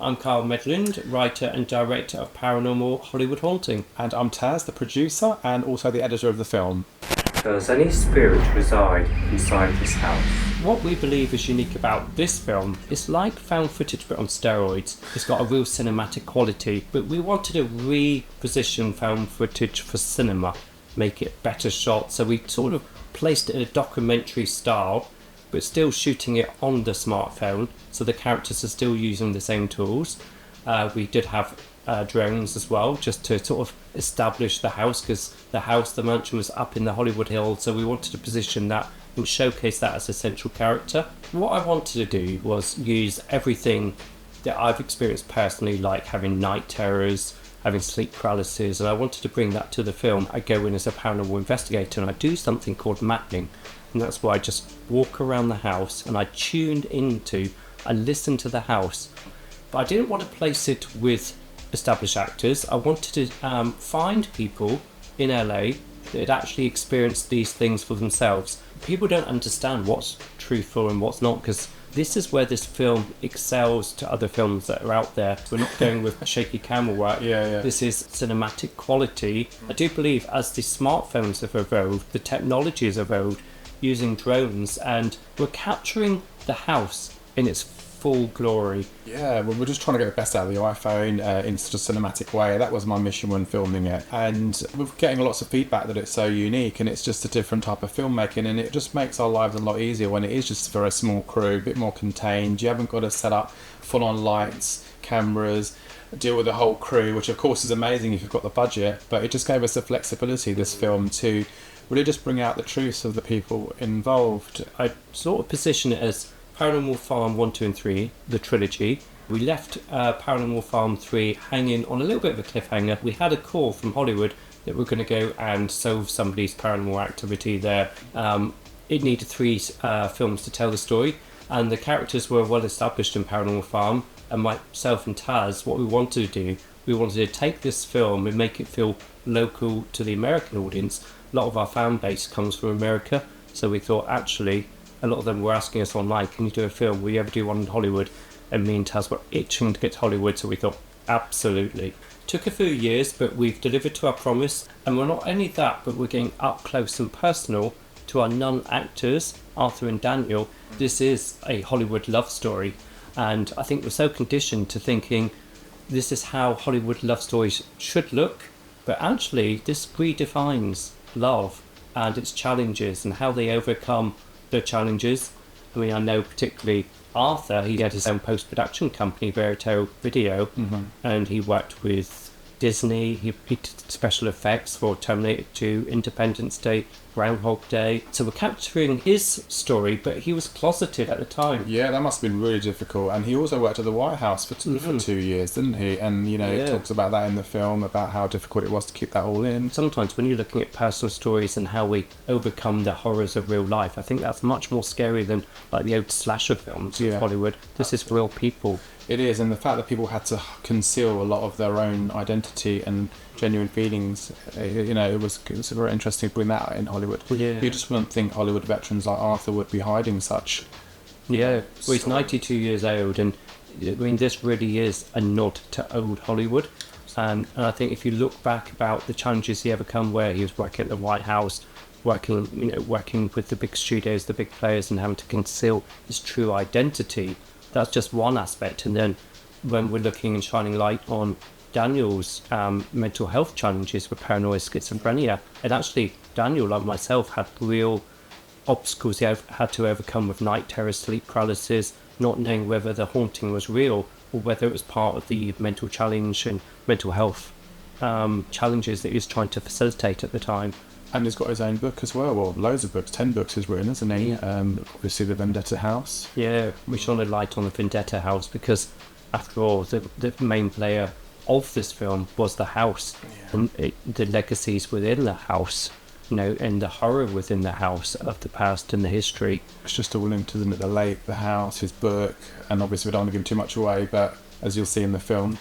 I'm Carl Medland, writer and director of Paranormal Hollywood Haunting. And I'm Taz, the producer and also the editor of the film. Does any spirit reside inside this house? What we believe is unique about this film is like found footage but on steroids. It's got a real cinematic quality, but we wanted to reposition found footage for cinema, make it better shot, so we sort of placed it in a documentary style, but still shooting it on the smartphone, so the characters are still using the same tools. We did have drones as well, just to sort of establish the house, because the mansion was up in the Hollywood Hills, so we wanted to position that and showcase that as a central character. What I wanted to do was use everything that I've experienced personally, like having night terrors, having sleep paralysis, and I wanted to bring that to the film. I go in as a paranormal investigator and I do something called mapping, and that's where I just walk around the house and I listen to the house. But I didn't want to place it with established actors. I wanted to find people in LA that had actually experienced these things for themselves. People don't understand what's truthful and what's not, because this is where this film excels to other films that are out there. We're not going with shaky camera work. This is cinematic quality. I do believe as the smartphones have evolved, the technology has evolved, using drones, and we're capturing the house in its full glory. Yeah, well, we're just trying to get the best out of the iPhone in such a cinematic way. That was my mission when filming it, and we're getting lots of feedback that it's so unique and it's just a different type of filmmaking, and it just makes our lives a lot easier when it is just for a small crew, a bit more contained. You haven't got to set up full-on lights, cameras, deal with the whole crew, which of course is amazing if you've got the budget, but it just gave us the flexibility, this film, to really just bring out the truths of the people involved. I sort of position it as Paranormal Farm 1, 2 and 3, the trilogy. We left Paranormal Farm 3 hanging on a little bit of a cliffhanger. We had a call from Hollywood that we're going to go and solve somebody's paranormal activity there. It needed 3 films to tell the story, and the characters were well established in Paranormal Farm, and myself and Taz, what we wanted to do, we wanted to take this film and make it feel local to the American audience. A lot of our fan base comes from America, so we thought actually a lot of them were asking us online, can you do a film? Will you ever do one in Hollywood? And me and Taz were itching to get to Hollywood, so we thought, absolutely. Took a few years, but we've delivered to our promise. And we're not only that, but we're getting up close and personal to our non-actors, Arthur and Daniel. This is a Hollywood love story. And I think we're so conditioned to thinking this is how Hollywood love stories should look. But actually, this redefines love and its challenges and how they overcome the challenges. I mean, I know particularly Arthur, he had his own post-production company, Verito Video, and he worked with Disney. He did special effects for Terminator 2, Independence Day, Groundhog Day. So we're capturing his story, but he was closeted at the time. Yeah, that must have been really difficult. And he also worked at the White House for 2 years, didn't he? And, it talks about that in the film, about how difficult it was to keep that all in. Sometimes when you're looking at personal stories and how we overcome the horrors of real life, I think that's much more scary than like the old slasher films of Hollywood. This is real people. It is, and the fact that people had to conceal a lot of their own identity and genuine feelings, it was very interesting to bring that out in Hollywood. Yeah. You just wouldn't think Hollywood veterans like Arthur would be hiding such. Yeah, well, he's 92 years old, and I mean, this really is a nod to old Hollywood. And I think if you look back about the challenges he overcome, where he was working at the White House, working with the big studios, the big players, and having to conceal his true identity. That's just one aspect. And then when we're looking and shining light on Daniel's mental health challenges with paranoid schizophrenia, and actually Daniel, like myself, had real obstacles he had to overcome with night terrors, sleep paralysis, not knowing whether the haunting was real or whether it was part of the mental challenge and mental health challenges that he was trying to facilitate at the time. And he's got his own book as well. Well, loads of books. 10 books he's written, isn't he? Obviously, The Vendetta House. Yeah, we shone a light on the Vendetta House because, after all, the main player of this film was the house. And the legacies within the house, and the horror within the house of the past and the history. It's just all linked to the lake, the house, his book, and obviously we don't want to give too much away, but as you'll see in the film,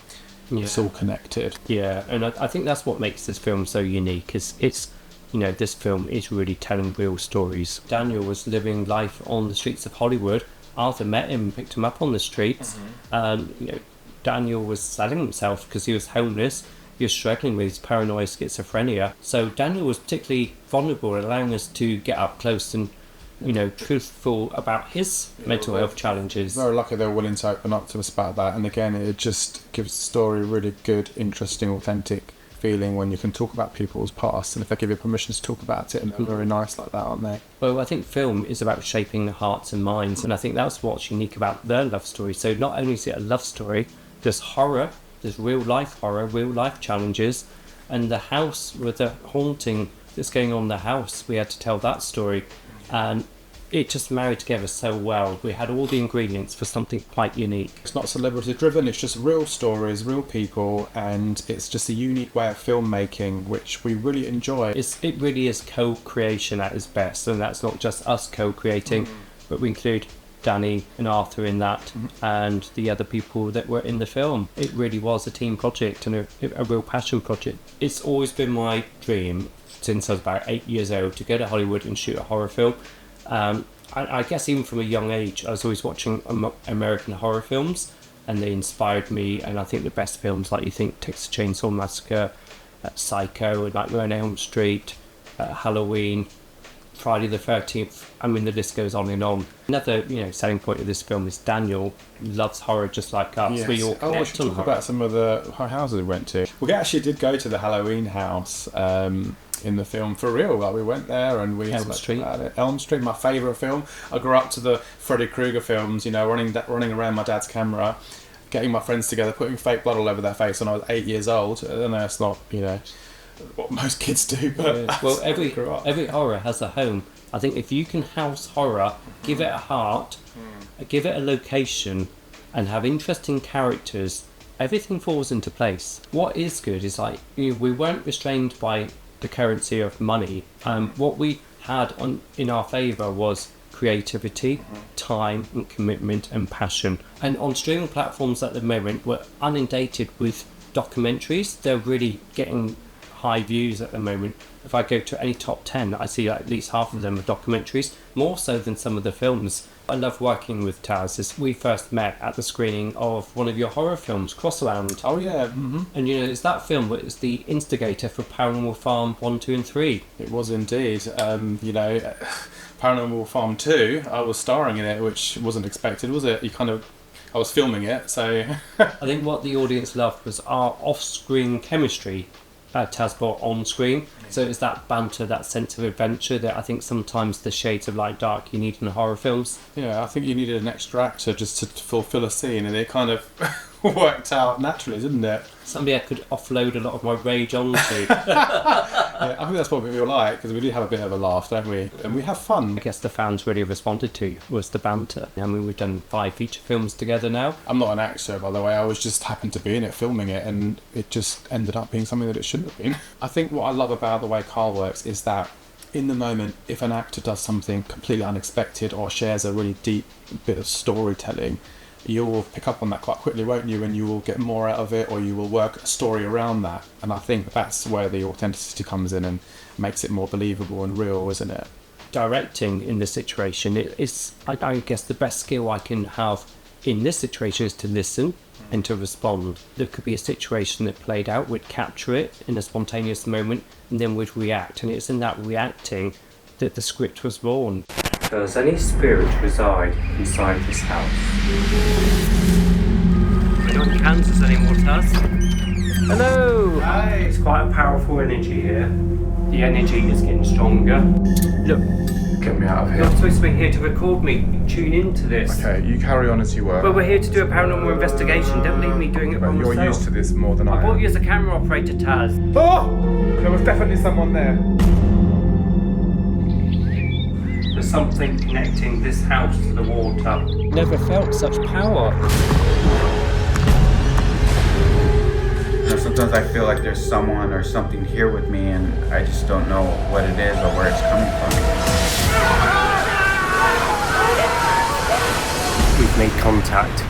it's all connected. Yeah, and I think that's what makes this film so unique, is it's this film is really telling real stories. Daniel was living life on the streets of Hollywood. Arthur met him, picked him up on the streets. Daniel was selling himself because he was homeless. He was struggling with his paranoid schizophrenia. So Daniel was particularly vulnerable, allowing us to get up close and, truthful about his mental health challenges. Very lucky they were willing to open up to us about that. And again, it just gives the story a really good, interesting, authentic feeling when you can talk about people's past, and if they give you permission to talk about it, and they're very nice like that, aren't they? Well, I think film is about shaping the hearts and minds, and I think that's what's unique about their love story. So not only is it a love story, there's horror, there's real life horror, real life challenges, and the house with the haunting that's going on in the house, we had to tell that story, and it just married together so well. We had all the ingredients for something quite unique. It's not celebrity driven, it's just real stories, real people, and it's just a unique way of filmmaking which we really enjoy. It really is co-creation at its best, and that's not just us co-creating, but we include Danny and Arthur in that, and the other people that were in the film. It really was a team project and a real passion project. It's always been my dream since I was about 8 years old to go to Hollywood and shoot a horror film. I guess even from a young age, I was always watching American horror films, and they inspired me. And I think the best films, like you think Texas Chainsaw Massacre, Psycho, Nightmare on Elm Street, Halloween, Friday the 13th. I mean, the list goes on and on. Another, selling point of this film is Daniel loves horror just like us. Yes. We all we connect should on talk horror. about some of the houses we went to. We actually did go to the Halloween house in the film, for real. Like, we went there and we Elm spoke Street. about it. Elm Street, my favourite film. I grew up to the Freddy Krueger films, running around my dad's camera, getting my friends together, putting fake blood all over their face when I was 8 years old. I know it's not, what most kids do, but Yeah. Well, grew up. every horror has a home. I think if you can house horror, give it a heart, give it a location, and have interesting characters, everything falls into place. What is good is we weren't restrained by the currency of money. What we had in our favour was creativity, time and commitment and passion. And on streaming platforms at the moment, we're inundated with documentaries. They're really getting high views at the moment. If I go to any top 10, I see at least half of them are documentaries, more so than some of the films. I love working with Taz. We first met at the screening of one of your horror films, Crossland. Oh yeah, And it's that film that was the instigator for Paranormal Farm 1, 2 and 3. It was indeed. Paranormal Farm 2, I was starring in it, which wasn't expected, was it? I was filming it, so... I think what the audience loved was our off-screen chemistry. Taz brought on screen, so it's that banter, that sense of adventure that I think sometimes the shades of light dark you need in horror films. Yeah, I think you needed an extra actor just to fulfill a scene, and it kind of worked out naturally, didn't it? Somebody I could offload a lot of my rage onto. Yeah, I think that's what we were like, because we did have a bit of a laugh, don't we? And we have fun. I guess the fans really responded to was the banter. I mean, we've done 5 feature films together now. I'm not an actor, by the way. I was just happened to be in it, filming it, and it just ended up being something that it shouldn't have been. I think what I love about the way Carl works is that in the moment, if an actor does something completely unexpected or shares a really deep bit of storytelling, you will pick up on that quite quickly, won't you? And you will get more out of it, or you will work a story around that. And I think that's where the authenticity comes in and makes it more believable and real, isn't it? Directing in this situation, I guess the best skill I can have in this situation is to listen and to respond. There could be a situation that played out, we'd capture it in a spontaneous moment, and then we'd react. And it's in that reacting that the script was born. Does any spirit reside inside this house? We're not in Kansas anymore, Taz. Hello! Hi! It's quite a powerful energy here. The energy is getting stronger. Look, Get me out of you're here. supposed to be here to record me. Tune into this. Okay, you carry on as you were. But we're here to do a paranormal investigation. Don't leave me doing it by myself. You're used to this more than I I brought am. you as a camera operator, Taz. Oh! There was definitely someone there. There's something connecting this house to the water. Never felt such power. Sometimes I feel like there's someone or something here with me, and I just don't know what it is or where it's coming from. We've made contact